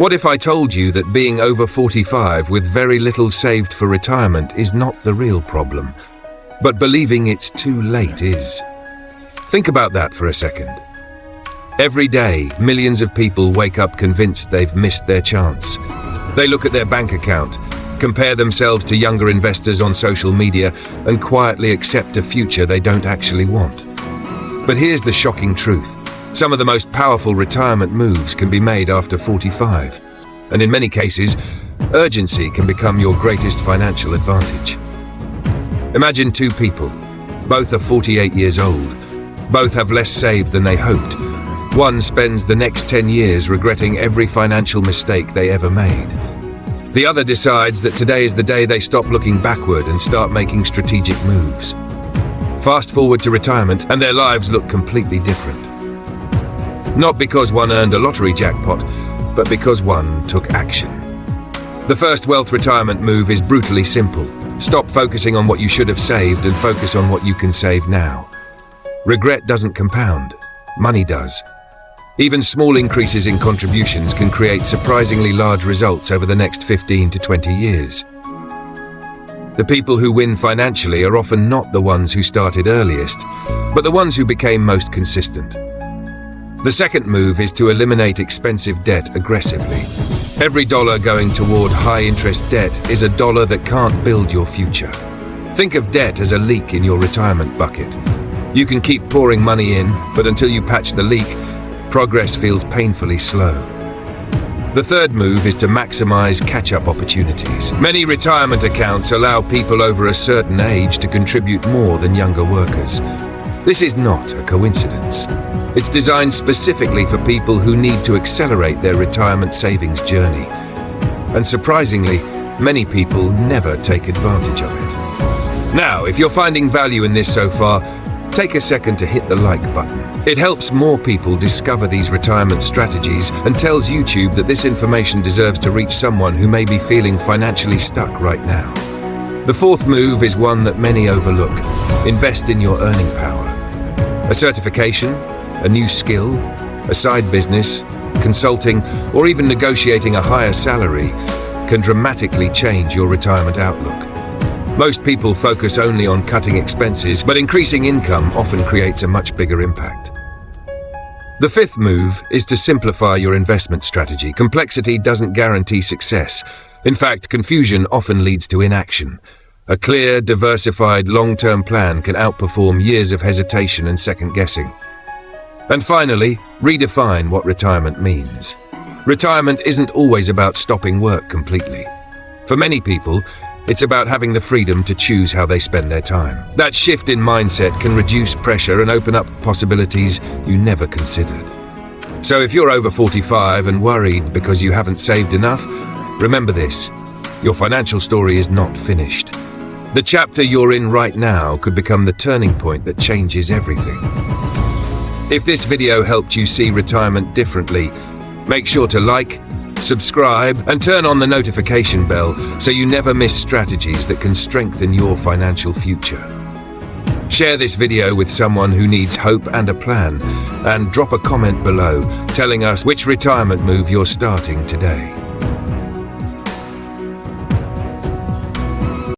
What if I told you that being over 45 with very little saved for retirement is not the real problem, but believing it's too late is? Think about that for a second. Every day, millions of people wake up convinced they've missed their chance. They look at their bank account, compare themselves to younger investors on social media, and quietly accept a future they don't actually want. But here's the shocking truth. Some of the most powerful retirement moves can be made after 45. And in many cases, urgency can become your greatest financial advantage. Imagine two people. Both are 48 years old. Both have less saved than they hoped. One spends the next 10 years regretting every financial mistake they ever made. The other decides that today is the day they stop looking backward and start making strategic moves. Fast forward to retirement, and their lives look completely different. Not because one earned a lottery jackpot, but because one took action. The first wealth retirement move is brutally simple. Stop focusing on what you should have saved and focus on what you can save now. Regret doesn't compound. Money does. Even small increases in contributions can create surprisingly large results over the next 15 to 20 years. The people who win financially are often not the ones who started earliest, but the ones who became most consistent. The second move is to eliminate expensive debt aggressively. Every dollar going toward high-interest debt is a dollar that can't build your future. Think of debt as a leak in your retirement bucket. You can keep pouring money in, but until you patch the leak, progress feels painfully slow. The third move is to maximize catch-up opportunities. Many retirement accounts allow people over a certain age to contribute more than younger workers. This is not a coincidence. It's designed specifically for people who need to accelerate their retirement savings journey. And surprisingly, many people never take advantage of it. Now, if you're finding value in this so far, take a second to hit the like button. It helps more people discover these retirement strategies and tells YouTube that this information deserves to reach someone who may be feeling financially stuck right now. The fourth move is one that many overlook. Invest in your earning power. A certification, a new skill, a side business, consulting, or even negotiating a higher salary can dramatically change your retirement outlook. Most people focus only on cutting expenses, but increasing income often creates a much bigger impact. The fifth move is to simplify your investment strategy. Complexity doesn't guarantee success. In fact, confusion often leads to inaction. A clear, diversified, long-term plan can outperform years of hesitation and second-guessing. And finally, redefine what retirement means. Retirement isn't always about stopping work completely. For many people, it's about having the freedom to choose how they spend their time. That shift in mindset can reduce pressure and open up possibilities you never considered. So if you're over 45 and worried because you haven't saved enough, remember this: your financial story is not finished. The chapter you're in right now could become the turning point that changes everything. If this video helped you see retirement differently, make sure to like, subscribe, and turn on the notification bell so you never miss strategies that can strengthen your financial future. Share this video with someone who needs hope and a plan, and drop a comment below telling us which retirement move you're starting today.